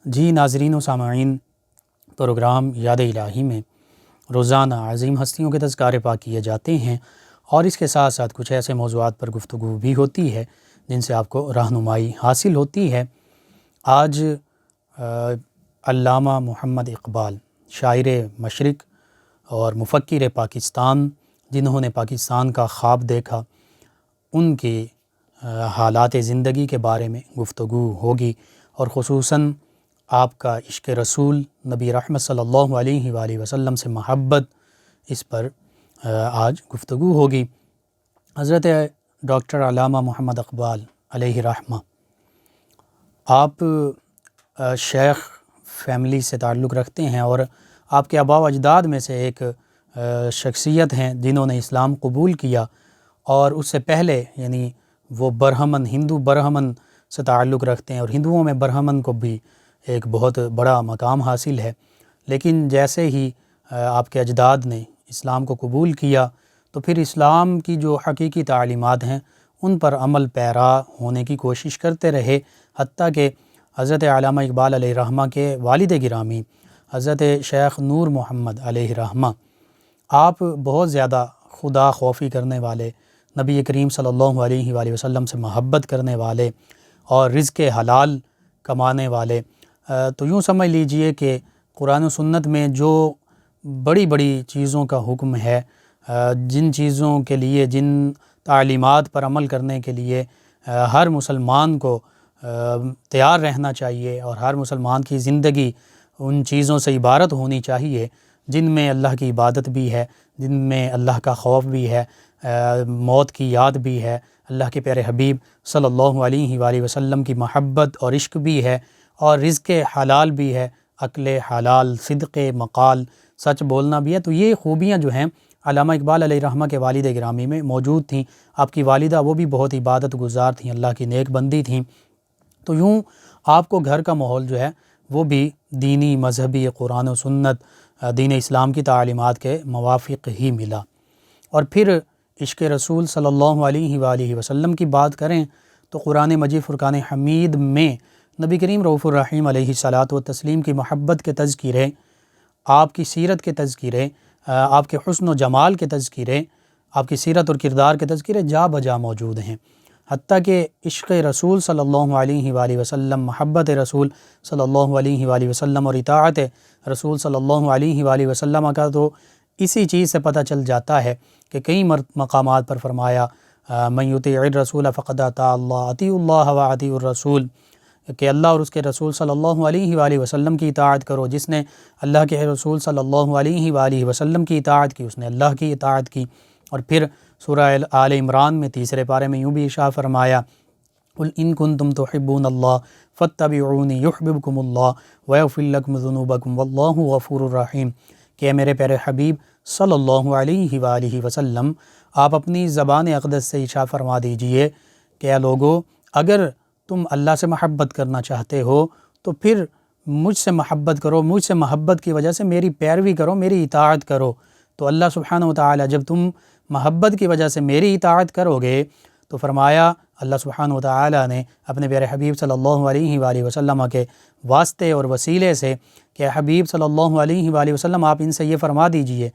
جی ناظرین و سامعین، پروگرام یاد الہی میں روزانہ عظیم ہستیوں کے تذکارے پاک کیے جاتے ہیں، اور اس کے ساتھ ساتھ کچھ ایسے موضوعات پر گفتگو بھی ہوتی ہے جن سے آپ کو رہنمائی حاصل ہوتی ہے۔ آج علامہ محمد اقبال، شاعر مشرق اور مفکر پاکستان، جنہوں نے پاکستان کا خواب دیکھا، ان کے حالات زندگی کے بارے میں گفتگو ہوگی، اور خصوصاً آپ کا عشق رسول، نبی رحمت صلی اللہ علیہ وآلہ وسلم سے محبت، اس پر آج گفتگو ہوگی۔ حضرت ڈاکٹر علامہ محمد اقبال علیہ رحمہ، آپ شیخ فیملی سے تعلق رکھتے ہیں، اور آپ کے آباء و اجداد میں سے ایک شخصیت ہیں جنہوں نے اسلام قبول کیا، اور اس سے پہلے یعنی وہ برہمن، ہندو برہمن سے تعلق رکھتے ہیں، اور ہندوؤں میں برہمن کو بھی ایک بہت بڑا مقام حاصل ہے۔ لیکن جیسے ہی آپ کے اجداد نے اسلام کو قبول کیا تو پھر اسلام کی جو حقیقی تعلیمات ہیں ان پر عمل پیرا ہونے کی کوشش کرتے رہے، حتیٰ کہ حضرت علامہ اقبال علیہ رحمہ کے والد گرامی حضرت شیخ نور محمد علیہ رحمہ، آپ بہت زیادہ خدا خوفی کرنے والے، نبی کریم صلی اللہ علیہ وآلہ وسلم سے محبت کرنے والے، اور رزق حلال کمانے والے، تو یوں سمجھ لیجئے کہ قرآن و سنت میں جو بڑی بڑی چیزوں کا حکم ہے، جن چیزوں کے لیے، جن تعلیمات پر عمل کرنے کے لیے ہر مسلمان کو تیار رہنا چاہیے، اور ہر مسلمان کی زندگی ان چیزوں سے عبارت ہونی چاہیے جن میں اللہ کی عبادت بھی ہے، جن میں اللہ کا خوف بھی ہے، موت کی یاد بھی ہے، اللہ کے پیارے حبیب صلی اللہ علیہ وآلہ وسلم کی محبت اور عشق بھی ہے، اور رزق حلال بھی ہے، عقل حلال، صدق مقال، سچ بولنا بھی ہے۔ تو یہ خوبیاں جو ہیں علامہ اقبال علیہ رحمہ کے والد گرامی میں موجود تھیں۔ آپ کی والدہ وہ بھی بہت عبادت گزار تھیں، اللہ کی نیک بندی تھیں، تو یوں آپ کو گھر کا ماحول جو ہے وہ بھی دینی، مذہبی، قرآن و سنت، دین اسلام کی تعلیمات کے موافق ہی ملا۔ اور پھر عشق رسول صلی اللہ علیہ وآلہ وسلم کی بات کریں تو قرآن مجید فرقان حمید میں نبی کریم رؤوف الرحیم علیہ الصلاۃ والتسلیم کی محبت کے تذکرے، آپ کی سیرت کے تذکرے، آپ کے حسن و جمال کے تذکرے، آپ کی سیرت اور کردار کے تذکرے جا بجا موجود ہیں، حتیٰ کہ عشق رسول صلی اللہ علیہ وآلہ وسلم، محبت رسول صلی اللہ علیہ وآلہ وسلم اور اطاعت رسول صلی اللہ علیہ وآلہ وسلم کا تو اسی چیز سے پتہ چل جاتا ہے کہ کئی مقامات پر فرمایا من یطیع الرسول فقد اطاع اللہ، اطیعوا اللہ واطیعوا الرسول، کہ اللہ اور اس کے رسول صلی اللہ علیہ وآلہ وسلم کی اطاعت کرو۔ جس نے اللہ کے رسول صلی اللہ علیہ وآلہ وسلم کی اطاعت کی، اس نے اللہ کی اطاعت کی۔ اور پھر سورہ آل عمران میں تیسرے پارے میں یوں بھی ارشاد فرمایا قل ان کنتم تحبون اللہ فاتبعونی یحببکم اللہ ویغفر لکم ذنوبکم واللہ غفور الرحیم، کہ اے میرے پیارے حبیب صلی اللہ علیہ وآلہ وسلم، آپ اپنی زبان اقدس سے ارشاد فرما دیجئے کہ اے لوگو، اگر تم اللہ سے محبت کرنا چاہتے ہو تو پھر مجھ سے محبت کرو، مجھ سے محبت کی وجہ سے میری پیروی کرو، میری اطاعت کرو۔ تو اللہ سبحانہ وتعالی جب تم محبت کی وجہ سے میری اطاعت کرو گے تو فرمایا اللہ سبحانہ وتعالی نے اپنے پیارے حبیب صلی اللہ علیہ وآلہ وسلم کے واسطے اور وسیلے سے کہ حبیب صلی اللہ علیہ وآلہ وسلم آپ ان سے یہ فرما دیجئے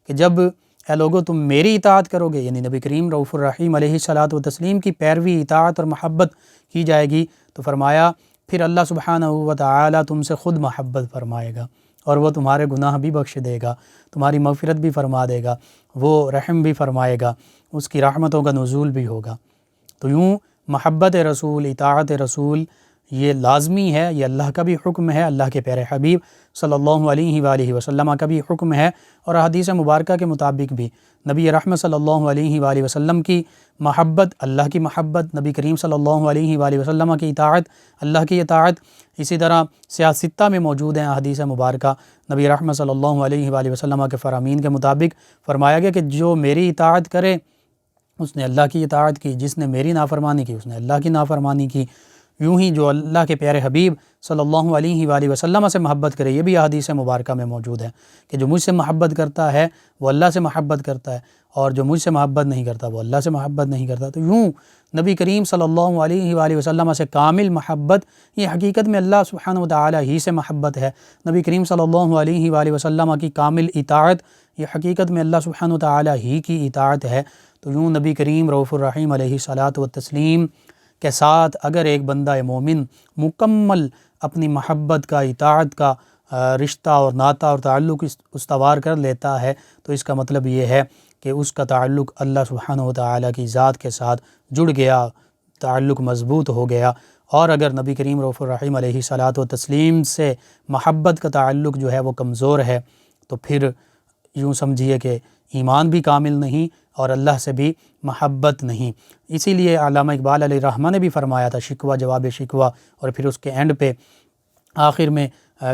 کہ جب اے لوگو تم میری اطاعت کرو گے، یعنی نبی کریم رؤوف الرحیم علیہ الصلاۃ والتسلیم کی پیروی، اطاعت اور محبت کی جائے گی، تو فرمایا پھر اللہ سبحانہ وتعالی تم سے خود محبت فرمائے گا، اور وہ تمہارے گناہ بھی بخش دے گا، تمہاری مغفرت بھی فرما دے گا، وہ رحم بھی فرمائے گا، اس کی رحمتوں کا نزول بھی ہوگا۔ تو یوں محبت رسول، اطاعت رسول یہ لازمی ہے، یہ اللہ کا بھی حکم ہے، اللہ کے پیارے حبیب صلی اللہ علیہ وآلہ وسلم کا بھی حکم ہے، اور حدیث مبارکہ کے مطابق بھی نبی رحمت صلی اللہ علیہ وآلہ وسلم کی محبت، اللہ کی محبت، نبی کریم صلی اللہ علیہ وآلہ وسلم کی اطاعت، اللہ کی اطاعت، اسی طرح سیاستہ میں موجود ہیں حدیث مبارکہ نبی رحمت صلی اللہ علیہ وآلہ وسلم کے فرامین کے مطابق فرمایا گیا کہ جو میری اطاعت کرے اس نے اللہ کی اطاعت کی، جس نے میری نافرمانی کی اس نے اللہ کی نافرمانی کی، یوں ہی جو اللہ کے پیارے حبیب صلی اللہ علیہ وآلہ وسلم سے محبت کرے، یہ بھی احادیث مبارکہ میں موجود ہے کہ جو مجھ سے محبت کرتا ہے وہ اللہ سے محبت کرتا ہے، اور جو مجھ سے محبت نہیں کرتا وہ اللہ سے محبت نہیں کرتا۔ تو یوں نبی کریم صلی اللہ علیہ وآلہ وسلم سے کامل محبت، یہ حقیقت میں اللہ سبحانہ وتعالی ہی سے محبت ہے۔ نبی کریم صلی اللہ علیہ وآلہ وسلم کی کامل اطاعت، یہ حقیقت میں اللہ سبحانہ وتعالی ہی کی اطاعت ہے۔ تو یوں نبی کریم رؤوف الرحیم علیہ الصلاۃ والتسلیم کے ساتھ اگر ایک بندہ مومن مکمل اپنی محبت کا، اطاعت کا رشتہ اور ناطہ اور تعلق استوار کر لیتا ہے، تو اس کا مطلب یہ ہے کہ اس کا تعلق اللہ سبحانہ وتعالی کی ذات کے ساتھ جڑ گیا، تعلق مضبوط ہو گیا۔ اور اگر نبی کریم رؤوف الرحیم علیہ الصلاۃ والتسلیم سے محبت کا تعلق جو ہے وہ کمزور ہے، تو پھر یوں سمجھیے کہ ایمان بھی کامل نہیں اور اللہ سے بھی محبت نہیں۔ اسی لیے علامہ اقبال علیہ الرحمہ نے بھی فرمایا تھا، شکوہ جواب شکوہ، اور پھر اس کے اینڈ پہ آخر میں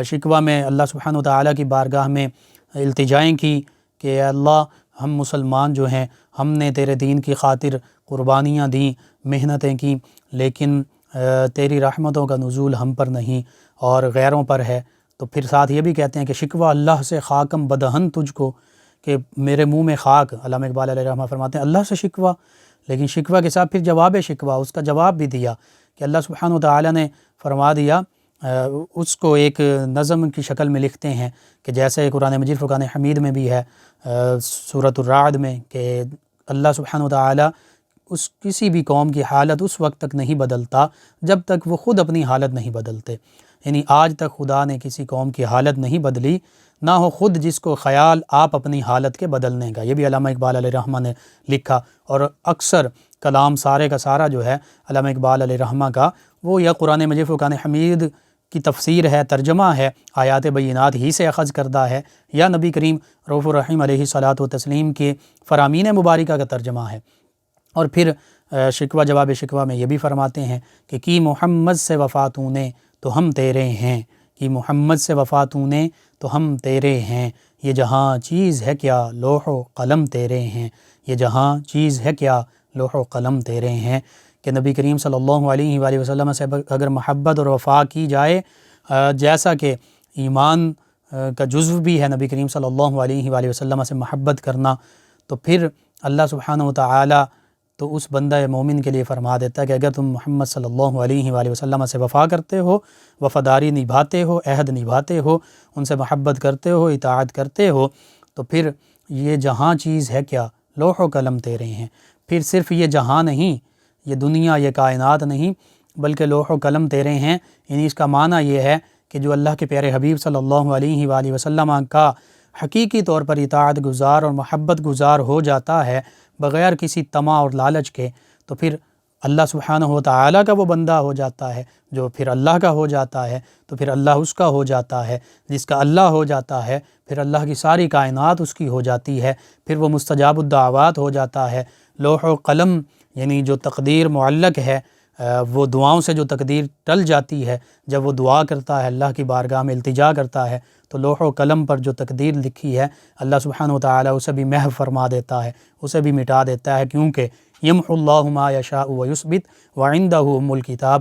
شکوہ میں اللہ سبحانہ وتعالی کی بارگاہ میں التجائیں کی کہ اے اللہ، ہم مسلمان جو ہیں، ہم نے تیرے دین کی خاطر قربانیاں دیں، محنتیں کیں، لیکن تیری رحمتوں کا نزول ہم پر نہیں اور غیروں پر ہے۔ تو پھر ساتھ یہ بھی کہتے ہیں کہ شکوہ اللہ سے خاکم بدہن تجھ کو، کہ میرے منہ میں خاک۔ علامہ اقبال علیہ الرحمہ فرماتے ہیں اللہ سے شکوہ، لیکن شکوہ کے ساتھ پھر جواب شکوہ، اس کا جواب بھی دیا کہ اللہ سبحانہ وتعالی نے فرما دیا، اس کو ایک نظم کی شکل میں لکھتے ہیں کہ جیسے قرآن مجید فرقان حمید میں بھی ہے سورۃ الرعد میں کہ اللہ سبحانہ وتعالی اس کسی بھی قوم کی حالت اس وقت تک نہیں بدلتا جب تک وہ خود اپنی حالت نہیں بدلتے۔ یعنی آج تک خدا نے کسی قوم کی حالت نہیں بدلی، نہ ہو خود جس کو خیال آپ اپنی حالت کے بدلنے کا۔ یہ بھی علامہ اقبال علیہ الرحمہ نے لکھا، اور اکثر کلام سارے کا سارا جو ہے علامہ اقبال علیہ الرحمہ کا، وہ یا قرآن مجید فرقان حمید کی تفسیر ہے، ترجمہ ہے، آیات بینات ہی سے اخذ کردہ ہے، یا نبی کریم رؤوف الرحیم علیہ الصلاۃ والتسلیم کے فرامین مبارکہ کا ترجمہ ہے۔ اور پھر شکوہ جواب شکوہ میں یہ بھی فرماتے ہیں کہ کی محمد سے وفا تو نے تو ہم تیرے ہیں، کہ محمد سے وفا تو نے تو ہم تیرے ہیں، یہ جہاں چیز ہے کیا لوح و قلم تیرے ہیں، یہ جہاں چیز ہے کیا لوح و قلم تیرے ہیں۔ کہ نبی کریم صلی اللہ علیہ وآلہ وسلم سے اگر محبت اور وفا کی جائے، جیسا کہ ایمان کا جزو بھی ہے نبی کریم صلی اللہ علیہ وآلہ وسلم سے محبت کرنا، تو پھر اللہ سبحانہ وتعالی تو اس بندہ مومن کے لیے فرما دیتا ہے کہ اگر تم محمد صلی اللہ علیہ وآلہ وسلم سے وفا کرتے ہو، وفاداری نبھاتے ہو، عہد نبھاتے ہو، ان سے محبت کرتے ہو، اطاعت کرتے ہو، تو پھر یہ جہاں چیز ہے کیا لوح و قلم تیرے ہیں۔ پھر صرف یہ جہاں نہیں، یہ دنیا، یہ کائنات نہیں، بلکہ لوح و قلم تیرے ہیں۔ یعنی اس کا معنی یہ ہے کہ جو اللہ کے پیارے حبیب صلی اللہ علیہ وآلہ وسلم کا حقیقی طور پر اطاعت گزار اور محبت گزار ہو جاتا ہے بغیر کسی طمع اور لالچ کے، تو پھر اللہ سبحانہ وتعالی کا وہ بندہ ہو جاتا ہے جو پھر اللہ کا ہو جاتا ہے، تو پھر اللہ اس کا ہو جاتا ہے، جس کا اللہ ہو جاتا ہے پھر اللہ کی ساری کائنات اس کی ہو جاتی ہے، پھر وہ مستجاب الدعوات ہو جاتا ہے۔ لوح و قلم یعنی جو تقدیر معلق ہے، وہ دعاؤں سے جو تقدیر ٹل جاتی ہے، جب وہ دعا کرتا ہے، اللہ کی بارگاہ میں التجا کرتا ہے، تو لوح و قلم پر جو تقدیر لکھی ہے اللہ سبحانہ وتعالی اسے بھی محو فرما دیتا ہے، اسے بھی مٹا دیتا ہے، کیونکہ یمحو اللہ ما یشاء ویثبت وعندہ ام الکتاب۔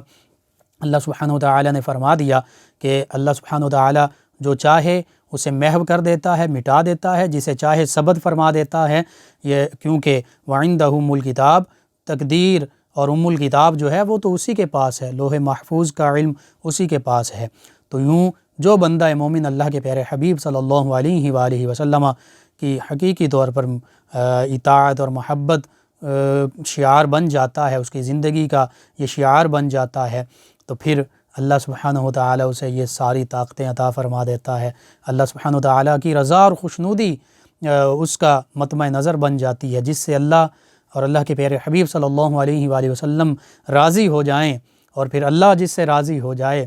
اللہ سبحانہ وتعالی نے فرما دیا کہ اللہ سبحانہ وتعالی جو چاہے اسے محو کر دیتا ہے، مٹا دیتا ہے، جسے چاہے ثبت فرما دیتا ہے، یہ کیونکہ وعندہ ام الکتاب، تقدیر اور ام الکتاب جو ہے وہ تو اسی کے پاس ہے، لوح محفوظ کا علم اسی کے پاس ہے۔ تو یوں جو بندہ مومن اللہ کے پیارے حبیب صلی اللہ علیہ وآلہ وسلم کی حقیقی طور پر اطاعت اور محبت شعار بن جاتا ہے، اس کی زندگی کا یہ شعار بن جاتا ہے، تو پھر اللہ سبحانہ وتعالی اسے یہ ساری طاقتیں عطا فرما دیتا ہے۔ اللہ سبحانہ وتعالی کی رضا اور خوشنودی اس کا مطمع نظر بن جاتی ہے، جس سے اللہ اور اللہ کے پیارے حبیب صلی اللہ علیہ وآلہ وسلم راضی ہو جائیں، اور پھر اللہ جس سے راضی ہو جائے،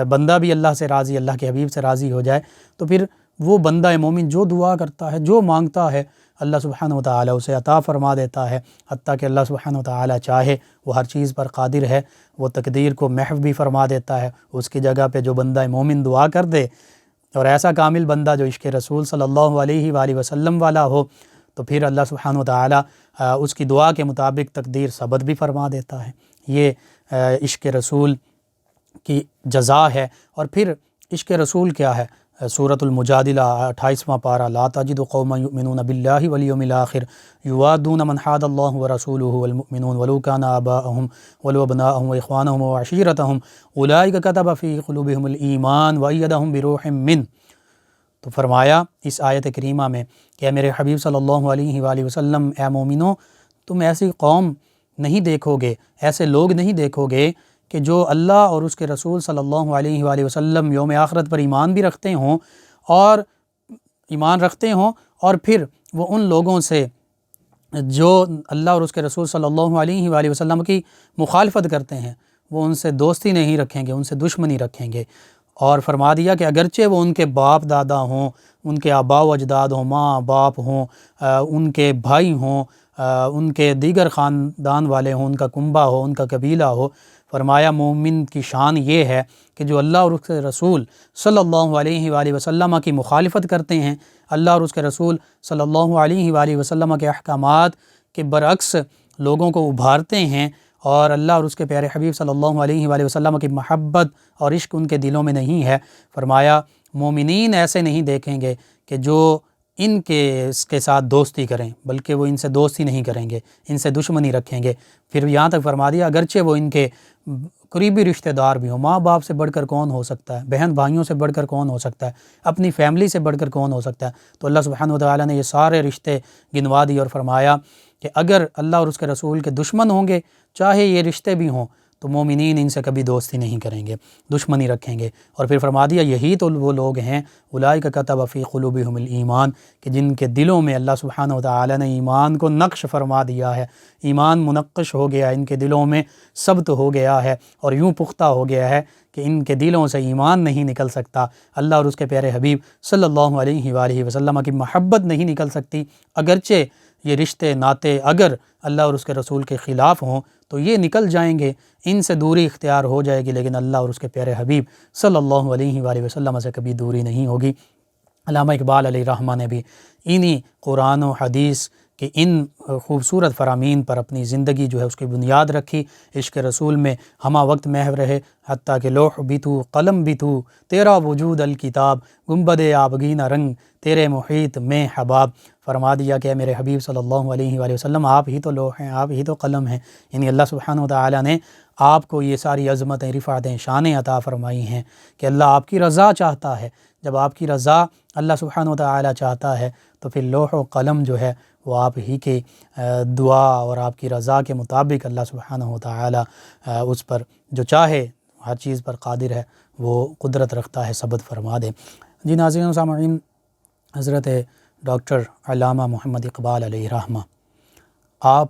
بندہ بھی اللہ سے راضی، اللہ کے حبیب سے راضی ہو جائے، تو پھر وہ بندہ مومن جو دعا کرتا ہے، جو مانگتا ہے، اللہ سبحانہ وتعالی اسے عطا فرما دیتا ہے، حتیٰ کہ اللہ سبحانہ وتعالی چاہے، وہ ہر چیز پر قادر ہے، وہ تقدیر کو محو بھی فرما دیتا ہے۔ اس کی جگہ پہ جو بندہ مومن دعا کر دے، اور ایسا کامل بندہ جو عشق رسول صلی اللہ علیہ وآلہ وسلم والا ہو، تو پھر اللہ سبحانہ وتعالی اس کی دعا کے مطابق تقدیر ثبت بھی فرما دیتا ہے۔ یہ عشق رسول کی جزا ہے۔ اور پھر عشق رسول کیا ہے؟ سورۃ المجادلہ 28واں پارہ، لا تجد قوما یؤمنون باللہ والیوم الآخر یوادون من حاد اللہ ورسولہ والمؤمنون ولو کان آباءہم ولو ابناءہم واخوانہم وعشیرتہم اولئک کتب فی قلوبہم الایمان وایدہم بروح منہ۔ تو فرمایا اس آیت کریمہ میں کہ اے میرے حبیب صلی اللہ علیہ وآلہ وسلم، اے مومنو، تم ایسی قوم نہیں دیکھو گے، ایسے لوگ نہیں دیکھو گے کہ جو اللہ اور اس کے رسول صلی اللہ علیہ وآلہ وسلم یوم آخرت پر ایمان بھی رکھتے ہوں اور پھر وہ ان لوگوں سے جو اللہ اور اس کے رسول صلی اللہ علیہ وآلہ وسلم کی مخالفت کرتے ہیں وہ ان سے دوستی نہیں رکھیں گے، ان سے دشمنی رکھیں گے۔ اور فرما دیا کہ اگرچہ وہ ان کے باپ دادا ہوں، ان کے آباء و اجداد ہوں، ماں باپ ہوں، ان کے بھائی ہوں، ان کے دیگر خاندان والے ہوں، ان کا کنبہ ہو، ان کا قبیلہ ہو، فرمایا مومن کی شان یہ ہے کہ جو اللہ اور اس کے رسول صلی اللہ علیہ وآلہ وسلم کی مخالفت کرتے ہیں، اللہ اور اس کے رسول صلی اللہ علیہ وآلہ وسلم کے احکامات کے برعکس لوگوں کو ابھارتے ہیں، اور اللہ اور اس کے پیارے حبیب صلی اللہ علیہ وآلہ وسلم کی محبت اور عشق ان کے دلوں میں نہیں ہے، فرمایا مومنین ایسے نہیں دیکھیں گے کہ جو ان کے ساتھ دوستی کریں، بلکہ وہ ان سے دوستی نہیں کریں گے، ان سے دشمنی رکھیں گے۔ پھر یہاں تک فرما دیا اگرچہ وہ ان کے قریبی رشتہ دار بھی ہوں، ماں باپ سے بڑھ کر کون ہو سکتا ہے، بہن بھائیوں سے بڑھ کر کون ہو سکتا ہے، اپنی فیملی سے بڑھ کر کون ہو سکتا ہے۔ تو اللہ سبحانہ وتعالی نے یہ سارے رشتے گنوا دی اور فرمایا کہ اگر اللہ اور اس کے رسول کے دشمن ہوں گے، چاہے یہ رشتے بھی ہوں، تو مومنین ان سے کبھی دوستی نہیں کریں گے، دشمنی رکھیں گے۔ اور پھر فرما دیا یہی تو وہ لوگ ہیں اولئک کتب فی قلوبہم الایمان، کہ جن کے دلوں میں اللہ سبحانہ وتعالی نے ایمان کو نقش فرما دیا ہے، ایمان منقش ہو گیا، ان کے دلوں میں ثبت ہو گیا ہے اور یوں پختہ ہو گیا ہے کہ ان کے دلوں سے ایمان نہیں نکل سکتا، اللہ اور اس کے پیارے حبیب صلی اللہ علیہ وآلہ وسلم کی محبت نہیں نکل سکتی، اگرچہ یہ رشتے ناتے اگر اللہ اور اس کے رسول کے خلاف ہوں تو یہ نکل جائیں گے، ان سے دوری اختیار ہو جائے گی، لیکن اللہ اور اس کے پیارے حبیب صلی اللہ علیہ وآلہ وسلم سے کبھی دوری نہیں ہوگی۔ علامہ اقبال علیہ رحمہ نے بھی انہی قرآن و حدیث کہ ان خوبصورت فرامین پر اپنی زندگی جو ہے اس کی بنیاد رکھی، عشق رسول میں ہمہ وقت محو رہے، حتیٰ کہ لوح بھی تو قلم بھی تو، تیرا وجود الکتاب، گنبد آبگینہ رنگ تیرے محیط میں حباب۔ فرما دیا کہ میرے حبیب صلی اللہ علیہ وآلہ وسلم آپ ہی تو لوح ہیں، آپ ہی تو قلم ہیں، یعنی اللہ سبحانہ وتعالی نے آپ کو یہ ساری عظمتیں، رفعتیں، شانیں عطا فرمائی ہیں کہ اللہ آپ کی رضا چاہتا ہے۔ جب آپ کی رضا اللہ سبحانہ وتعالی چاہتا ہے تو پھر لوح و قلم جو ہے وہ آپ ہی کے دعا اور آپ کی رضا کے مطابق اللہ سبحانہ وتعالی اس پر جو چاہے ہر چیز پر قادر ہے، وہ قدرت رکھتا ہے، ثبت فرما دے۔ جی ناظرین و سامعین، حضرت ڈاکٹر علامہ محمد اقبال علیہ رحمہ آپ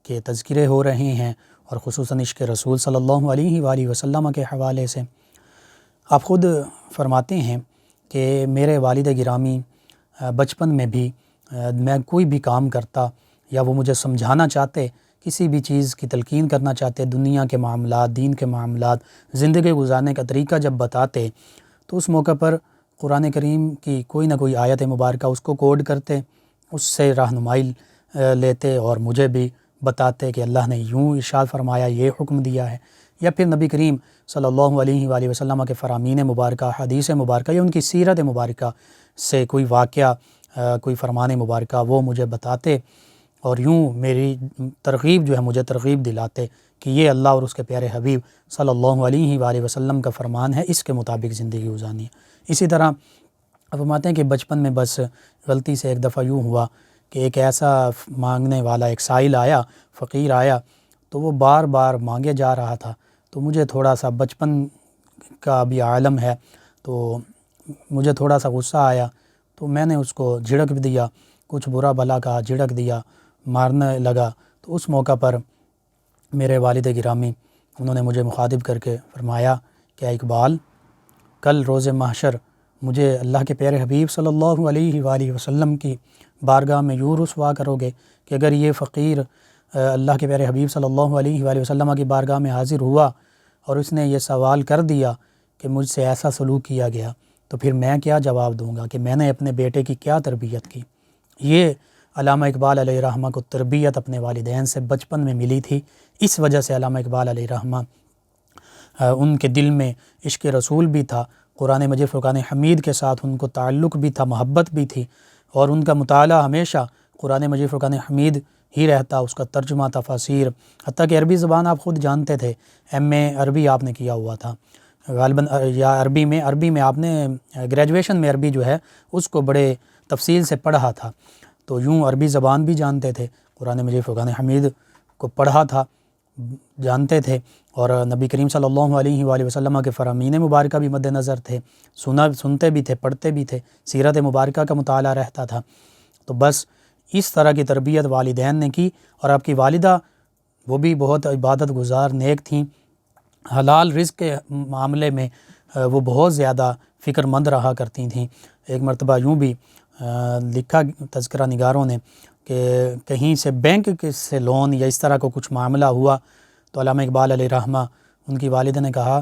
کے تذکرے ہو رہے ہیں، اور خصوصاً عشق رسول صلی اللہ علیہ وآلہ وسلم کے حوالے سے آپ خود فرماتے ہیں کہ میرے والد گرامی بچپن میں بھی میں کوئی بھی کام کرتا یا وہ مجھے سمجھانا چاہتے، کسی بھی چیز کی تلقین کرنا چاہتے، دنیا کے معاملات، دین کے معاملات، زندگی گزارنے کا طریقہ جب بتاتے تو اس موقع پر قرآن کریم کی کوئی نہ کوئی آیت مبارکہ اس کو کوڈ کرتے، اس سے رہنمائی لیتے اور مجھے بھی بتاتے کہ اللہ نے یوں ارشاد فرمایا، یہ حکم دیا ہے، یا پھر نبی کریم صلی اللہ علیہ وآلہ وسلم کے فرامین مبارکہ، حدیث مبارکہ یا ان کی سیرت مبارکہ سے کوئی واقعہ، کوئی فرمان مبارکہ وہ مجھے بتاتے، اور یوں میری ترغیب جو ہے مجھے ترغیب دلاتے کہ یہ اللہ اور اس کے پیارے حبیب صلی اللہ علیہ وآلہ وسلم کا فرمان ہے، اس کے مطابق زندگی گزارنی ہے۔ اسی طرح فرماتے ہیں کہ بچپن میں بس غلطی سے ایک دفعہ یوں ہوا کہ ایک ایسا مانگنے والا، ایک سائل آیا، فقیر آیا، تو وہ بار بار مانگے جا رہا تھا، تو مجھے تھوڑا سا بچپن کا بھی عالم ہے تو مجھے تھوڑا سا غصہ آیا، تو میں نے اس کو جھڑک بھی دیا، کچھ برا بھلا کہا، جھڑک دیا، مارنے لگا۔ تو اس موقع پر میرے والد گرامی انہوں نے مجھے مخاطب کر کے فرمایا کہ اقبال، کل روز محشر مجھے اللہ کے پیارے حبیب صلی اللہ علیہ وآلہ وسلم کی بارگاہ میں یوں رسوا کرو گے کہ اگر یہ فقیر اللہ کے پیارے حبیب صلی اللہ علیہ وآلہ وسلم کی بارگاہ میں حاضر ہوا اور اس نے یہ سوال کر دیا کہ مجھ سے ایسا سلوک کیا گیا، تو پھر میں کیا جواب دوں گا کہ میں نے اپنے بیٹے کی کیا تربیت کی۔ یہ علامہ اقبال علیہ رحمہ کو تربیت اپنے والدین سے بچپن میں ملی تھی، اس وجہ سے علامہ اقبال علیہ رحمہ ان کے دل میں عشق رسول بھی تھا، قرآن مجید فرقان حمید کے ساتھ ان کو تعلق بھی تھا، محبت بھی تھی، اور ان کا مطالعہ ہمیشہ قرآن مجید فرقان حمید ہی رہتا، اس کا ترجمہ، تفاسیر، حتیٰ کہ عربی زبان آپ خود جانتے تھے، ایم اے عربی آپ نے کیا ہوا تھا غالباً، یا عربی میں آپ نے گریجویشن میں عربی جو ہے اس کو بڑے تفصیل سے پڑھا تھا، تو یوں عربی زبان بھی جانتے تھے، قرآن مجید فرقان حمید کو پڑھا تھا، جانتے تھے، اور نبی کریم صلی اللہ علیہ وآلہ وسلم کے فرامین مبارکہ بھی مد نظر تھے، سنتے بھی تھے، پڑھتے بھی تھے، سیرت مبارکہ کا مطالعہ رہتا تھا۔ تو بس اس طرح کی تربیت والدین نے کی، اور آپ کی والدہ وہ بھی بہت عبادت گزار نیک تھیں، حلال رزق کے معاملے میں وہ بہت زیادہ فکر مند رہا کرتی تھیں۔ ایک مرتبہ یوں بھی لکھا تذکرہ نگاروں نے کہ کہیں سے بینک سے لون یا اس طرح کو کچھ معاملہ ہوا، تو علامہ اقبال علیہ رحمہ ان کی والدہ نے کہا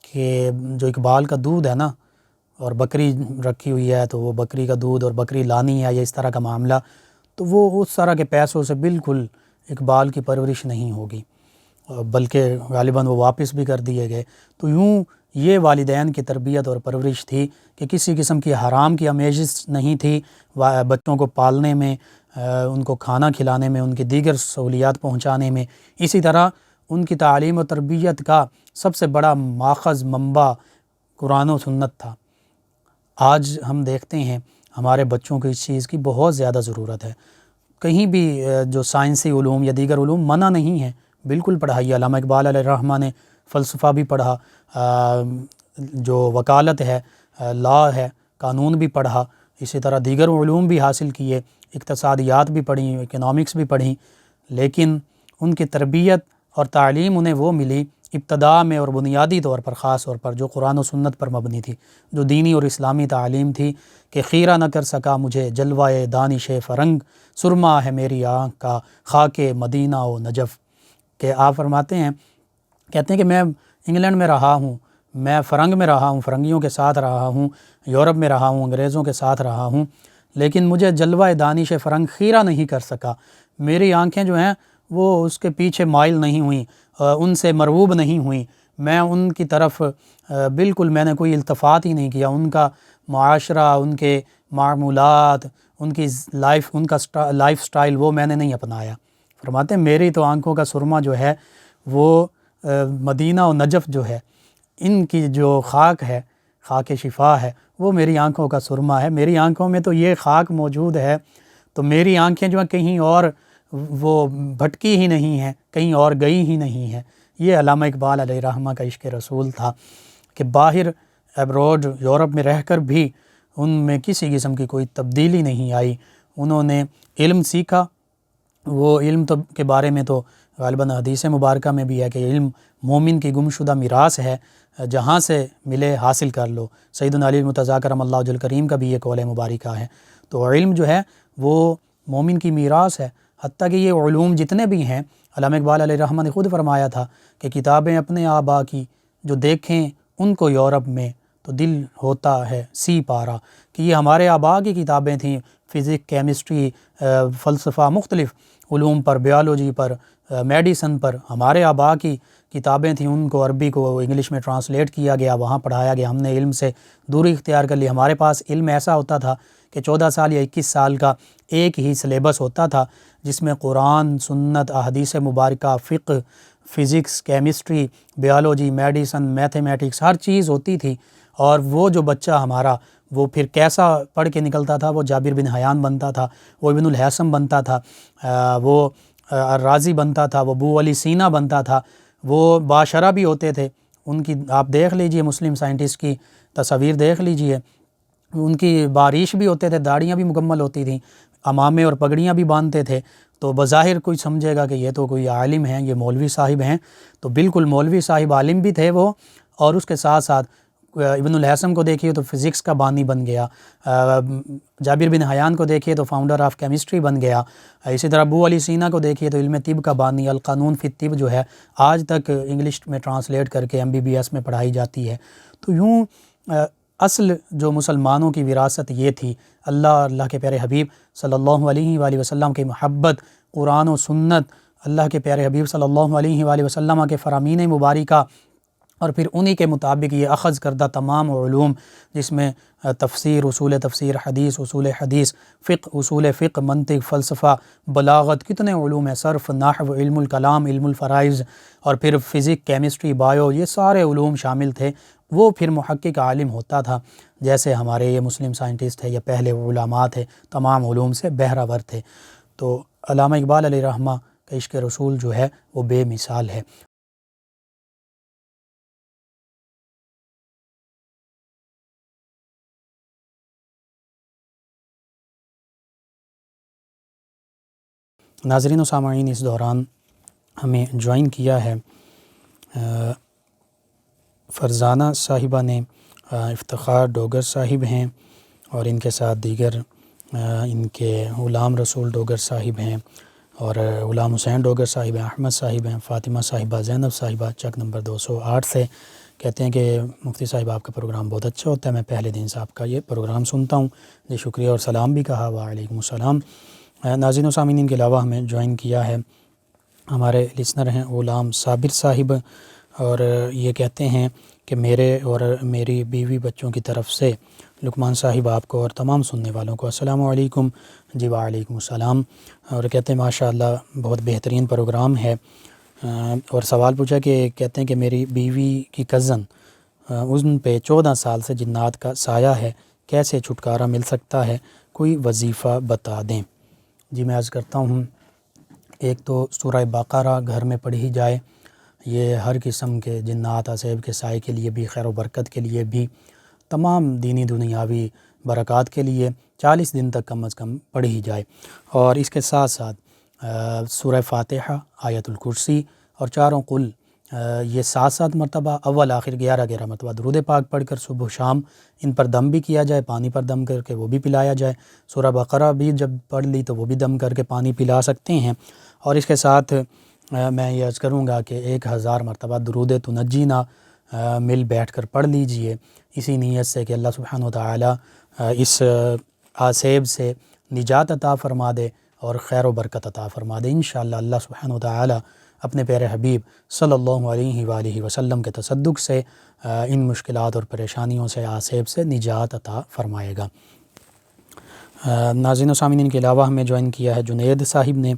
کہ جو اقبال کا دودھ ہے نا، اور بکری رکھی ہوئی ہے تو وہ بکری کا دودھ اور بکری لانی ہے یا اس طرح کا معاملہ، تو وہ اس طرح کے پیسوں سے بالکل اقبال کی پرورش نہیں ہوگی، بلکہ غالباً وہ واپس بھی کر دیے گئے۔ تو یوں یہ والدین کی تربیت اور پرورش تھی کہ کسی قسم کی حرام کی آمیزش نہیں تھی بچوں کو پالنے میں، ان کو کھانا کھلانے میں، ان کی دیگر سہولیات پہنچانے میں۔ اسی طرح ان کی تعلیم و تربیت کا سب سے بڑا ماخذ، منبع قرآن و سنت تھا۔ آج ہم دیکھتے ہیں ہمارے بچوں کو اس چیز کی بہت زیادہ ضرورت ہے۔ کہیں بھی جو سائنسی علوم یا دیگر علوم منع نہیں ہیں، بالکل پڑھائیے۔ علامہ اقبال علیہ الرحمہ نے فلسفہ بھی پڑھا، جو وکالت ہے، لا ہے، قانون بھی پڑھا، اسی طرح دیگر علوم بھی حاصل کیے، اقتصادیات بھی پڑھیں، اکنامکس بھی پڑھیں، لیکن ان کی تربیت اور تعلیم انہیں وہ ملی ابتداء میں اور بنیادی طور پر، خاص طور پر جو قرآن و سنت پر مبنی تھی، جو دینی اور اسلامی تعلیم تھی کہ خیرہ نہ کر سکا مجھے جلوہ دانش فرنگ، سرما ہے میری آنکھ کا خاک مدینہ و نجف۔ کہ آپ فرماتے ہیں، کہتے ہیں کہ میں انگلینڈ میں رہا ہوں، میں فرنگ میں رہا ہوں، فرنگیوں کے ساتھ رہا ہوں، یورپ میں رہا ہوں، انگریزوں کے ساتھ رہا ہوں، لیکن مجھے جلوہ دانش فرنگ خیرہ نہیں کر سکا۔ میری آنکھیں جو ہیں وہ اس کے پیچھے مائل نہیں ہوئیں، ان سے مرغوب نہیں ہوئیں، میں ان کی طرف بالکل میں نے کوئی التفات ہی نہیں کیا، ان کا معاشرہ، ان کے معمولات، ان کی ان کا لائف سٹائل وہ میں نے نہیں اپنایا۔ فرماتے ہیں میری تو آنکھوں کا سرما جو ہے وہ مدینہ و نجف جو ہے، ان کی جو خاک ہے، خاک شفا ہے، وہ میری آنکھوں کا سرما ہے۔ میری آنکھوں میں تو یہ خاک موجود ہے، تو میری آنکھیں جو ہیں کہیں اور وہ بھٹکی ہی نہیں ہیں، کہیں اور گئی ہی نہیں ہیں۔ یہ علامہ اقبال علیہ رحمہ کا عشق رسول تھا کہ باہر ایبروڈ یورپ میں رہ کر بھی ان میں کسی قسم کی کوئی تبدیلی نہیں آئی۔ انہوں نے علم سیکھا، وہ علم کے بارے میں تو غالباً حدیث مبارکہ میں بھی ہے کہ علم مومن کی گمشدہ میراث ہے، جہاں سے ملے حاصل کر لو۔ سیدنا علی المرتضیٰ کرم اللہ وجہ الکریم کا بھی یہ قول مبارکہ ہے۔ تو علم جو ہے وہ مومن کی میراث ہے، حتیٰ کہ یہ علوم جتنے بھی ہیں، علامہ اقبال علیہ رحمہ نے خود فرمایا تھا کہ کتابیں اپنے آبا کی جو دیکھیں ان کو یورپ میں تو دل ہوتا ہے سی پارا، کہ یہ ہمارے آبا کی کتابیں تھیں، فزکس، کیمسٹری، فلسفہ، مختلف علوم پر، بیالوجی پر، میڈیسن پر ہمارے آبا کی کتابیں تھیں، ان کو عربی کو انگلش میں ٹرانسلیٹ کیا گیا، وہاں پڑھایا گیا، ہم نے علم سے دوری اختیار کر لی۔ ہمارے پاس علم ایسا ہوتا تھا کہ 14 سال یا 21 سال کا ایک ہی سلیبس ہوتا تھا، جس میں قرآن، سنت، احادیث مبارکہ، فقہ، physics, chemistry, biology, medicine, mathematics, ہر چیز ہوتی تھی۔ اور وہ جو بچہ ہمارا وہ پھر کیسا پڑھ کے نکلتا تھا، وہ جابر بن حیان بنتا تھا، وہ ابن الہیثم بنتا تھا، وہ الرازی بنتا تھا، وہ ابو علی سینا بنتا تھا، وہ باشرہ بھی ہوتے تھے۔ ان کی آپ دیکھ لیجئے، مسلم سائنٹسٹ کی تصاویر دیکھ لیجئے، ان کی بارش بھی ہوتے تھے، داڑیاں بھی مکمل ہوتی تھیں، عمامے اور پگڑیاں بھی باندھتے تھے۔ تو بظاہر کوئی سمجھے گا کہ یہ تو کوئی عالم ہیں، یہ مولوی صاحب ہیں، تو بالکل مولوی صاحب عالم بھی تھے وہ، اور اس کے ساتھ ساتھ ابن الہیثم کو دیکھیے تو فزکس کا بانی بن گیا، جابر بن حیان کو دیکھیے تو فاؤنڈر آف کیمسٹری بن گیا، اسی طرح ابو علی سینا کو دیکھیے تو علم طب کا بانی، القانون فی الطب جو ہے آج تک انگلش میں ٹرانسلیٹ کر کے MBBS میں پڑھائی جاتی ہے۔ تو یوں اصل جو مسلمانوں کی وراثت یہ تھی، اللہ کے پیارے حبیب صلی اللہ علیہ وآلہ وسلم کی محبت، قرآن و سنت، اللہ کے پیارے حبیب صلی اللہ علیہ وآلہ وسلم کے فرامین مبارکہ، اور پھر انہی کے مطابق یہ اخذ کردہ تمام علوم، جس میں تفسیر، اصول تفسیر، حدیث، اصول حدیث، فقہ، اصول فقہ، منطق، فلسفہ، بلاغت، کتنے علوم ہیں، صرف، نحو، علم الکلام، علم الفرائض، اور پھر فزک، کیمسٹری، بایو، یہ سارے علوم شامل تھے۔ وہ پھر محقق عالم ہوتا تھا، جیسے ہمارے یہ مسلم سائنٹسٹ ہے یا پہلے علماء تھے، تمام علوم سے بہرہ تھے۔ تو علامہ اقبال علیہ رحمہ کا عشق رسول جو ہے وہ بے مثال ہے۔ ناظرین و سامعین، اس دوران ہمیں جوائن کیا ہے فرزانہ صاحبہ نے، افتخار ڈوگر صاحب ہیں، اور ان کے ساتھ دیگر ان کے غلام رسول ڈوگر صاحب ہیں، اور غلام حسین ڈوگر صاحب ہیں، احمد صاحب ہیں، فاطمہ صاحبہ، زینب صاحبہ، چک نمبر 208 سے کہتے ہیں کہ مفتی صاحب آپ کا پروگرام بہت اچھا ہوتا ہے، میں پہلے دن سے آپ کا یہ پروگرام سنتا ہوں، جی شکریہ، اور سلام بھی کہا، وعلیکم السلام۔ ناظرین و سامعین، کے علاوہ ہمیں جوائن کیا ہے ہمارے لسنر ہیں غلام صابر صاحب، اور یہ کہتے ہیں کہ میرے اور میری بیوی بچوں کی طرف سے لقمان صاحب آپ کو اور تمام سننے والوں کو السلام علیکم، جی وعلیکم السلام، اور کہتے ہیں ماشاء اللہ بہت بہترین پروگرام ہے، اور سوال پوچھا کہ کہتے ہیں کہ میری بیوی کی کزن ان پہ 14 سال سے جنات کا سایہ ہے، کیسے چھٹکارا مل سکتا ہے، کوئی وظیفہ بتا دیں۔ جی میں عرض کرتا ہوں، ایک تو سورہ بقرہ گھر میں پڑھی جائے، یہ ہر قسم کے جنات عصیب کے سائے کے لیے بھی، خیر و برکت کے لیے بھی، تمام دینی دنیاوی برکات کے لیے 40 دن تک کم از کم پڑھی جائے، اور اس کے ساتھ ساتھ سورہ فاتحہ، آیت الکرسی اور چاروں قل، یہ 7 مرتبہ، اول آخر 11 مرتبہ درود پاک پڑھ کر صبح و شام ان پر دم بھی کیا جائے، پانی پر دم کر کے وہ بھی پلایا جائے۔ سورہ بقرہ بھی جب پڑھ لی تو وہ بھی دم کر کے پانی پلا سکتے ہیں، اور اس کے ساتھ میں یہ عرض کروں گا کہ 1000 مرتبہ درود تنجینا مل بیٹھ کر پڑھ لیجئے، اسی نیت سے کہ اللہ سبحانہ و تعالی اس آسیب سے نجات عطا فرما دے اور خیر و برکت عطا فرما دے۔ انشاءاللہ اللہ سبحانہ و تعالی اپنے پیارے حبیب صلی اللہ علیہ وآلہ وسلم کے تصدق سے ان مشکلات اور پریشانیوں سے، آسیب سے نجات عطا فرمائے گا۔ ناظرین و سامعین، کے علاوہ ہمیں جوائن کیا ہے جنید صاحب نے،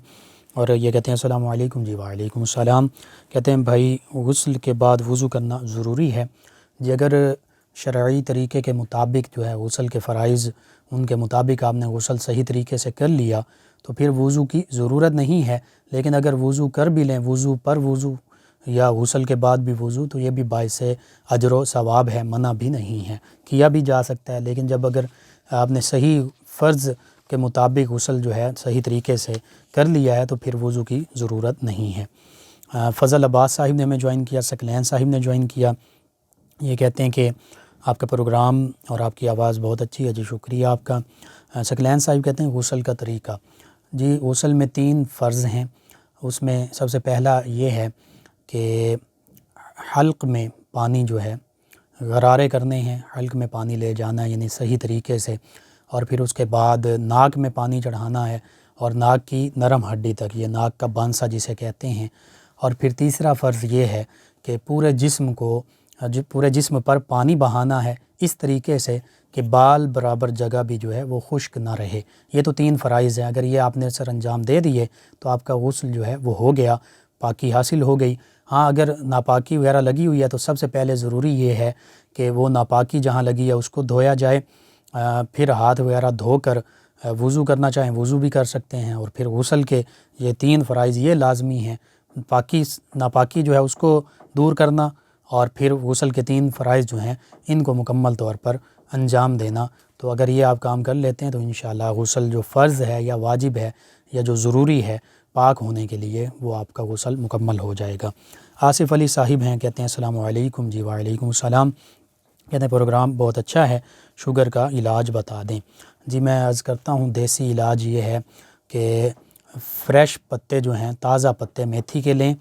اور یہ کہتے ہیں السلام علیکم، جی وعلیکم السلام، کہتے ہیں بھائی غسل کے بعد وضو کرنا ضروری ہے؟ جی اگر شرعی طریقے کے مطابق جو ہے غسل کے فرائض، ان کے مطابق آپ نے غسل صحیح طریقے سے کر لیا تو پھر وضو کی ضرورت نہیں ہے، لیکن اگر وضو کر بھی لیں، وضو پر وضو یا غسل کے بعد بھی وضو، تو یہ بھی باعث اجر و ثواب ہے، منع بھی نہیں ہے، کیا بھی جا سکتا ہے، لیکن جب اگر آپ نے صحیح فرض کے مطابق غسل جو ہے صحیح طریقے سے کر لیا ہے تو پھر وضو کی ضرورت نہیں ہے۔ فضل عباس صاحب نے ہمیں جوائن کیا، ثقلین صاحب نے جوائن کیا، یہ کہتے ہیں کہ آپ کا پروگرام اور آپ کی آواز بہت اچھی ہے، جی شکریہ آپ کا۔ ثقلین صاحب کہتے ہیں غسل کا طریقہ، جی غسل میں 3 فرض ہیں، اس میں سب سے پہلا یہ ہے کہ حلق میں پانی جو ہے غرارے کرنے ہیں، حلق میں پانی لے جانا ہے، یعنی صحیح طریقے سے، اور پھر اس کے بعد ناک میں پانی چڑھانا ہے، اور ناک کی نرم ہڈی تک، یہ ناک کا بانسا جسے کہتے ہیں، اور پھر تیسرا فرض یہ ہے کہ پورے جسم پر پانی بہانا ہے اس طریقے سے کہ بال برابر جگہ بھی جو ہے وہ خشک نہ رہے۔ یہ تو 3 فرائض ہیں، اگر یہ آپ نے سر انجام دے دیے تو آپ کا غسل جو ہے وہ ہو گیا، پاکی حاصل ہو گئی۔ ہاں اگر ناپاکی وغیرہ لگی ہوئی ہے تو سب سے پہلے ضروری یہ ہے کہ وہ ناپاکی جہاں لگی ہے اس کو دھویا جائے، پھر ہاتھ وغیرہ دھو کر وضو کرنا چاہیں وضو بھی کر سکتے ہیں، اور پھر غسل کے یہ 3 فرائض یہ لازمی ہیں، ناپاکی جو ہے اس کو دور کرنا، اور پھر غسل کے 3 فرائض جو ہیں ان کو مکمل طور پر انجام دینا۔ تو اگر یہ آپ کام کر لیتے ہیں تو انشاءاللہ غسل جو فرض ہے یا واجب ہے یا جو ضروری ہے پاک ہونے کے لیے، وہ آپ کا غسل مکمل ہو جائے گا۔ آصف علی صاحب ہیں، کہتے ہیں السلام علیکم، جی وعلیکم السلام، کہتے ہیں پروگرام بہت اچھا ہے، شوگر کا علاج بتا دیں۔ جی میں عرض کرتا ہوں، دیسی علاج یہ ہے کہ فریش پتے جو ہیں، تازہ پتے میتھی کے لیں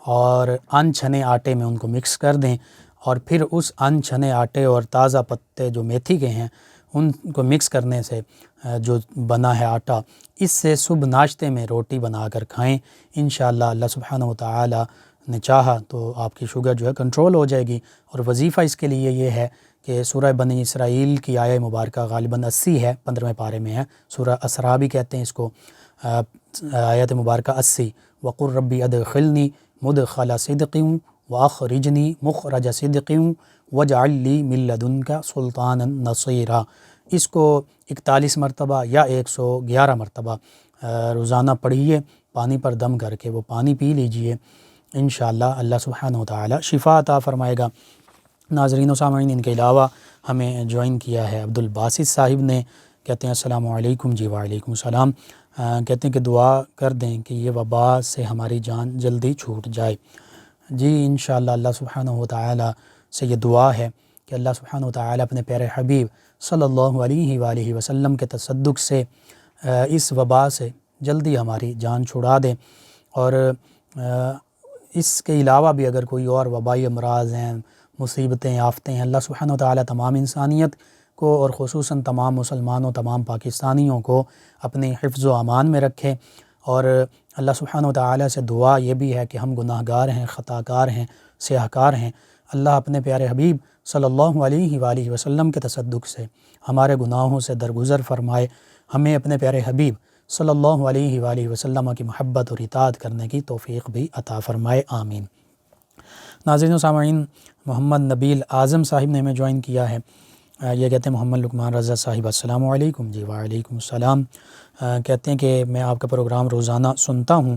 اور ان چھنے آٹے میں ان کو مکس کر دیں، اور پھر اس ان چھنے آٹے اور تازہ پتے جو میتھی کے ہیں ان کو مکس کرنے سے جو بنا ہے آٹا، اس سے صبح ناشتے میں روٹی بنا کر کھائیں، انشاءاللہ اللہ سبحانہ و تعالی نے چاہا تو آپ کی شوگر جو ہے کنٹرول ہو جائے گی۔ اور وظیفہ اس کے لیے یہ ہے کہ سورہ بنی اسرائیل کی آیہ مبارکہ غالباً 80 ہے، 15ویں پارے میں ہے، سورہ اسراء بھی کہتے ہیں اس کو، آیت مبارکہ 80، وقل ربی ادخلنی مدخل صدق واخرجنی مخرج صدق واجعل لی من لدنک سلطانا نصیرا۔ اس کو 41 مرتبہ یا 111 مرتبہ روزانہ پڑھیے، پانی پر دم کر کے وہ پانی پی لیجئے، انشاءاللہ اللہ سبحانہ وتعالی شفا عطا فرمائے گا۔ ناظرین و سامعین، ان کے علاوہ ہمیں جوائن کیا ہے عبد الباسط صاحب نے، کہتے ہیں السلام علیکم۔ جی وعلیکم السلام۔ کہتے ہیں کہ دعا کر دیں کہ یہ وبا سے ہماری جان جلدی چھوٹ جائے۔ جی انشاءاللہ اللہ سبحانہ وتعالی سے یہ دعا ہے کہ اللہ سبحانہ وتعالی اپنے پیارے حبیب صلی اللہ علیہ وآلہ وسلم کے تصدق سے اس وبا سے جلدی ہماری جان چھڑا دیں۔ اور اس کے علاوہ بھی اگر کوئی اور وبائی امراض ہیں، مصیبتیں، آفتیں ہیں، اللہ سبحانہ وتعالی تمام انسانیت کو اور خصوصاً تمام مسلمانوں، تمام پاکستانیوں کو اپنے حفظ و امان میں رکھے۔ اور اللہ سبحانہ وتعالی سے دعا یہ بھی ہے کہ ہم گناہ گار ہیں، خطا کار ہیں، سیاہ کار ہیں، اللہ اپنے پیارے حبیب صلی اللہ علیہ وآلہ وسلم کے تصدق سے ہمارے گناہوں سے درگزر فرمائے، ہمیں اپنے پیارے حبیب صلی اللہ علیہ وآلہ وسلم کی محبت اور اطاعت کرنے کی توفیق بھی عطا فرمائے، آمین۔ ناظرین و سامعین، محمد نبیل اعظم صاحب نے ہمیں جوائن کیا ہے، یہ کہتے ہیں محمد لقمان رضا صاحب السلام علیکم۔ جی وعلیکم السلام۔ کہتے ہیں کہ میں آپ کا پروگرام روزانہ سنتا ہوں،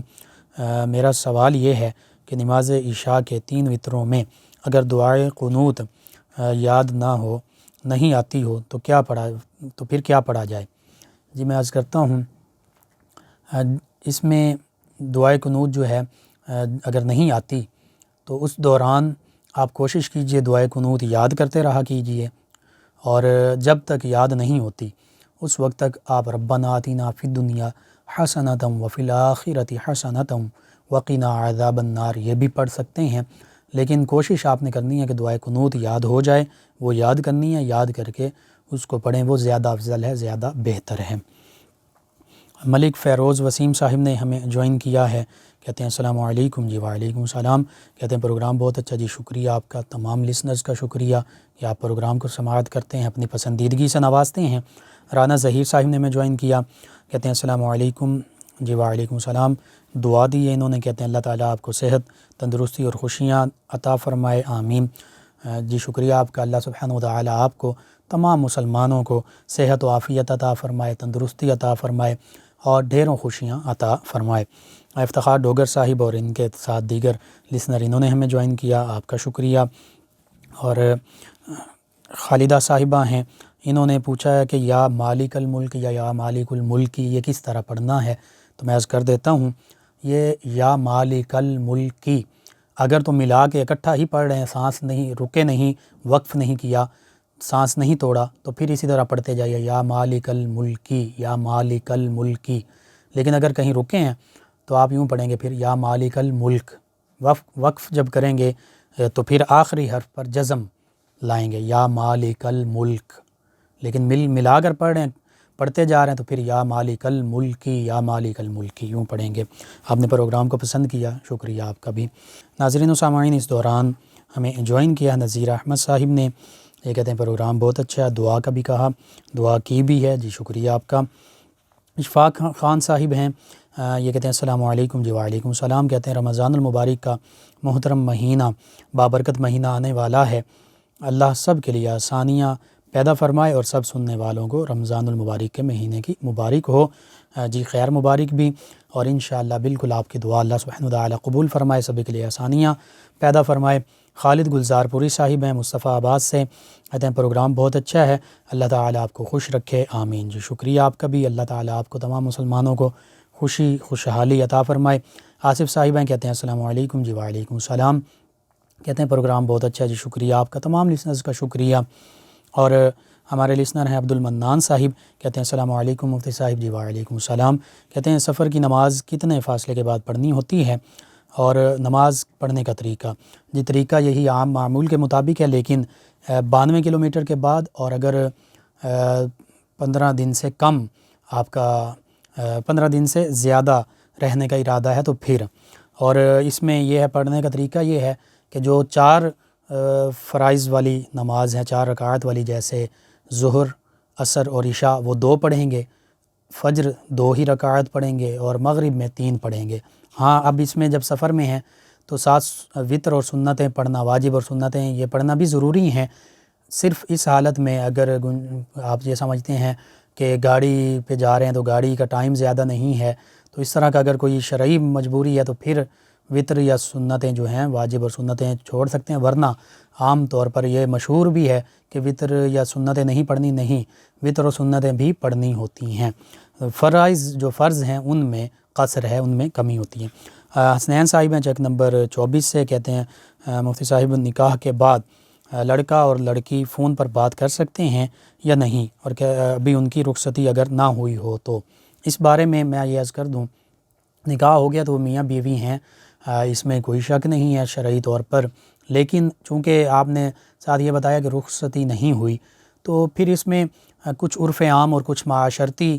میرا سوال یہ ہے کہ نماز عشاء کے 3 وتروں میں اگر دعائے قنوت یاد نہیں آتی ہو تو پھر کیا پڑھا جائے؟ جی میں عرض کرتا ہوں، اس میں دعائے قنوت جو ہے اگر نہیں آتی تو اس دوران آپ کوشش کیجئے دعائے قنوت یاد کرتے رہا کیجئے، اور جب تک یاد نہیں ہوتی اس وقت تک آپ ربنا آتنا فی الدنیا حسنۃ وفی الآخرۃ حسنۃ وقنا عذاب النار یہ بھی پڑھ سکتے ہیں، لیکن کوشش آپ نے کرنی ہے کہ دعائے قنوت یاد ہو جائے، وہ یاد کرنی ہے، یاد کر کے اس کو پڑھیں، وہ زیادہ افضل ہے، زیادہ بہتر ہے۔ ملک فیروز وسیم صاحب نے ہمیں جوائن کیا ہے، کہتے ہیں السلام علیکم۔ جی وعلیکم السلام۔ کہتے ہیں پروگرام بہت اچھا، جی شکریہ آپ کا، تمام لسنرز کا شکریہ کہ آپ پروگرام کو سماعت کرتے ہیں، اپنی پسندیدگی سے نوازتے ہیں۔ رانا ظہیر صاحب نے ہمیں جوائن کیا، کہتے ہیں السلام علیکم۔ جی وعلیکم السلام۔ دعا دی ہے انہوں نے، کہتے ہیں اللہ تعالیٰ آپ کو صحت، تندرستی اور خوشیاں عطا فرمائے، آمین۔ جی شکریہ آپ کا، اللہ سبحانہ وتعالی آپ کو، تمام مسلمانوں کو صحت و عافیت عطا فرمائے، تندرستی عطا فرمائے اور ڈھیروں خوشیاں عطا فرمائے۔ افتخار ڈوگر صاحب اور ان کے ساتھ دیگر لسنر انہوں نے ہمیں جوائن کیا، آپ کا شکریہ۔ اور خالدہ صاحبہ ہیں، انہوں نے پوچھا ہے کہ یا مالک الملک یا مالک الملک یہ کس طرح پڑھنا ہے، تو میں عرض کر دیتا ہوں، یہ یا مالک الملک اگر تو ملا کے اکٹھا ہی پڑھ رہے ہیں، سانس نہیں رکے، نہیں وقف نہیں کیا، سانس نہیں توڑا، تو پھر اسی طرح پڑھتے جائیے یا مالک الملک یا مالک الملک۔ لیکن اگر کہیں رکے ہیں تو آپ یوں پڑھیں گے پھر یا مالک الملک، وقف جب کریں گے تو پھر آخری حرف پر جزم لائیں گے یا مالک الملک، لیکن ملا کر پڑھتے جا رہے ہیں تو پھر یا مالک الملک یا مالک الملک یوں پڑھیں گے۔ آپ نے پروگرام کو پسند کیا، شکریہ آپ کا بھی۔ ناظرین و سامعین، اس دوران ہمیں جوائن کیا نذیر احمد صاحب نے، یہ کہتے ہیں پروگرام بہت اچھا ہے، دعا کا بھی کہا، دعا کی بھی ہے، جی شکریہ آپ کا۔ اشفاق خان صاحب ہیں، یہ کہتے ہیں السلام علیکم۔ جی وعلیکم السلام۔ کہتے ہیں رمضان المبارک کا محترم مہینہ، بابرکت مہینہ آنے والا ہے، اللہ سب کے لیے آسانیاں پیدا فرمائے اور سب سننے والوں کو رمضان المبارک کے مہینے کی مبارک ہو۔ جی خیر مبارک بھی، اور انشاءاللہ بالکل آپ کی دعا اللہ سبحانہ وتعالی قبول فرمائے، سب کے لیے آسانیاں پیدا فرمائے۔ خالد گلزار پوری صاحب ہیں مصطفیٰ آباد سے، کہتے ہیں پروگرام بہت اچھا ہے، اللہ تعالیٰ آپ کو خوش رکھے، آمین۔ جی شکریہ آپ کا بھی، اللہ تعالیٰ آپ کو، تمام مسلمانوں کو خوشی خوشحالی عطا فرمائے۔ آصف صاحب ہیں، کہتے ہیں السلام علیکم۔ جی وعلیکم السلام۔ کہتے ہیں پروگرام بہت اچھا ہے، جی شکریہ آپ کا، تمام لسنرز کا شکریہ۔ اور ہمارے لسنر ہیں عبد المنان صاحب، کہتے ہیں السلام علیکم مفتی صاحب۔ جی وعلیکم السلام۔ کہتے ہیں سفر کی نماز کتنے فاصلے کے بعد پڑھنی ہوتی ہے اور نماز پڑھنے کا طریقہ؟ جی طریقہ یہی عام معمول کے مطابق ہے، لیکن 92 کلومیٹر کے بعد، اور اگر 15 دن سے کم آپ کا 15 دن سے زیادہ رہنے کا ارادہ ہے تو پھر، اور اس میں یہ ہے پڑھنے کا طریقہ یہ ہے کہ جو 4 فرائض والی نماز ہے 4 رکعات والی، جیسے ظہر، عصر اور عشاء، وہ 2 پڑھیں گے، فجر 2 ہی رکعات پڑھیں گے، اور مغرب میں 3 پڑھیں گے۔ ہاں اب اس میں جب سفر میں ہیں تو 7 وطر اور سنتیں پڑھنا واجب، اور سنتیں یہ پڑھنا بھی ضروری ہیں۔ صرف اس حالت میں اگر آپ یہ سمجھتے ہیں کہ گاڑی پہ جا رہے ہیں تو گاڑی کا ٹائم زیادہ نہیں ہے، تو اس طرح کا اگر کوئی شرعی مجبوری ہے تو پھر وطر یا سنتیں جو ہیں واجب اور سنتیں چھوڑ سکتے ہیں، ورنہ عام طور پر یہ مشہور بھی ہے کہ وطر یا سنتیں نہیں پڑھنی، نہیں، وطر اور سنتیں بھی پڑھنی ہوتی ہیں۔ فرائض جو فرض ہیں ان میں قصر ہے، ان میں کمی ہوتی ہے۔ حسنین صاحب ہیں چیک نمبر 24 سے، کہتے ہیں مفتی صاحب نکاح کے بعد لڑکا اور لڑکی فون پر بات کر سکتے ہیں یا نہیں، اور کہ ابھی ان کی رخصتی اگر نہ ہوئی ہو تو؟ اس بارے میں یہ عرض کر دوں، نکاح ہو گیا تو وہ میاں بیوی ہیں، اس میں کوئی شک نہیں ہے شرعی طور پر، لیکن چونکہ آپ نے ساتھ یہ بتایا کہ رخصتی نہیں ہوئی، تو پھر اس میں کچھ عرف عام اور کچھ معاشرتی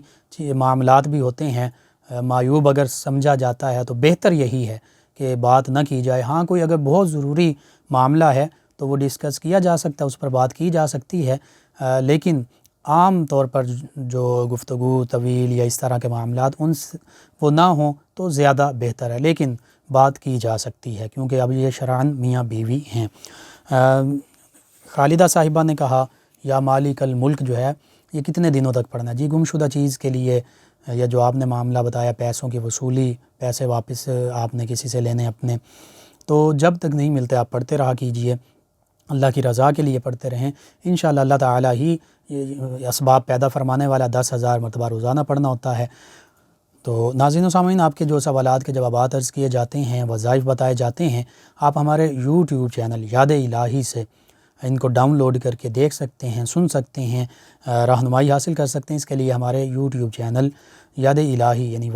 معاملات بھی ہوتے ہیں، معیوب اگر سمجھا جاتا ہے تو بہتر یہی ہے کہ بات نہ کی جائے۔ ہاں کوئی اگر بہت ضروری معاملہ ہے تو وہ ڈسکس کیا جا سکتا ہے، اس پر بات کی جا سکتی ہے، لیکن عام طور پر جو گفتگو طویل یا اس طرح کے معاملات وہ نہ ہوں تو زیادہ بہتر ہے، لیکن بات کی جا سکتی ہے کیونکہ اب یہ شرعاً میاں بیوی ہیں۔ خالدہ صاحبہ نے کہا یا مالک الملک جو ہے یہ کتنے دنوں تک پڑھنا ہے؟ جی گمشدہ چیز کے لیے یا جو آپ نے معاملہ بتایا پیسوں کی وصولی، پیسے واپس آپ نے کسی سے لینے اپنے، تو جب تک نہیں ملتے آپ پڑھتے رہا کیجئے، اللہ کی رضا کے لیے پڑھتے رہیں، انشاءاللہ اللہ تعالیٰ ہی اسباب پیدا فرمانے والا، 10,000 مرتبہ روزانہ پڑھنا ہوتا ہے۔ تو ناظرین و سامعین، آپ کے جو سوالات کے جوابات عرض کیے جاتے ہیں، وظائف بتائے جاتے ہیں، آپ ہمارے یوٹیوب چینل یاد الہی سے ان کو ڈاؤن لوڈ کر کے دیکھ سکتے ہیں، سن سکتے ہیں، رہنمائی حاصل کر سکتے ہیں۔ اس کے لیے ہمارے یوٹیوب چینل یاد الہی یعنی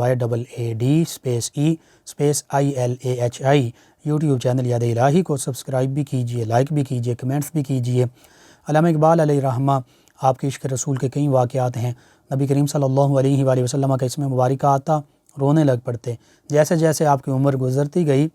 YAAD_ELAHI یوٹیوب چینل یاد الہی کو سبسکرائب بھی کیجئے، لائک بھی کیجئے، کمنٹس بھی کیجئے۔ علامہ اقبال علیہ الرحمہ آپ کے عشق رسول کے کئی واقعات ہیں، نبی کریم صلی اللہ علیہ وآلہ وسلم کا اسم مبارکہ آتا رونے لگ پڑتے، جیسے جیسے آپ کی عمر گزرتی گئی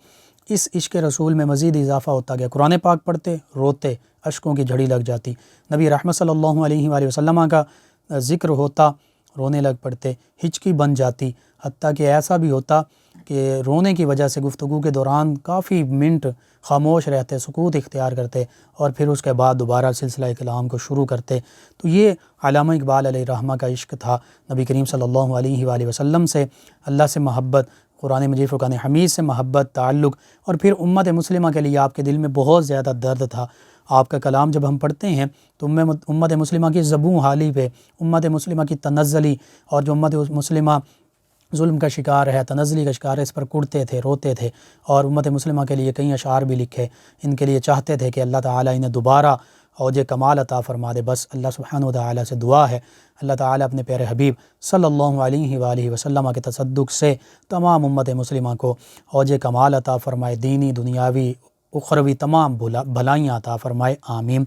اس عشق رسول میں مزید اضافہ ہوتا گیا، قرآن پاک پڑھتے روتے، اشکوں کی جھڑی لگ جاتی، نبی رحمت صلی اللہ علیہ وآلہ وسلم کا ذکر ہوتا رونے لگ پڑتے، ہچکی بن جاتی، حتیٰ کہ ایسا بھی ہوتا کہ رونے کی وجہ سے گفتگو کے دوران کافی منٹ خاموش رہتے، سکوت اختیار کرتے، اور پھر اس کے بعد دوبارہ سلسلہ کلام کو شروع کرتے۔ تو یہ علامہ اقبال علیہ الرحمہ کا عشق تھا نبی کریم صلی اللہ علیہ وآلہ وسلم سے، اللہ سے محبت، قرآن مجید فرقان حمید سے محبت، تعلق، اور پھر امت مسلمہ کے لیے آپ کے دل میں بہت زیادہ درد تھا۔ آپ کا کلام جب ہم پڑھتے ہیں تو امت مسلمہ کی زبوں حالی پہ، امت مسلمہ کی تنزلی، اور جو امت مسلمہ ظلم کا شکار ہے، تنزلی کا شکار ہے، اس پر کڑتے تھے، روتے تھے، اور امت مسلمہ کے لیے کئی اشعار بھی لکھے، ان کے لیے چاہتے تھے کہ اللہ تعالیٰ انہیں دوبارہ اوج کمال عطا فرما دے۔ بس اللہ سبحانہ و تعالیٰ سے دعا ہے اللہ تعالیٰ اپنے پیارے حبیب صلی اللہ علیہ وآلہ وسلم کے تصدق سے تمام امت مسلمہ کو اوج کمال عطا فرمائے، دینی، دنیاوی، اخروی تمام بھلائیاں عطا فرمائے، آمین۔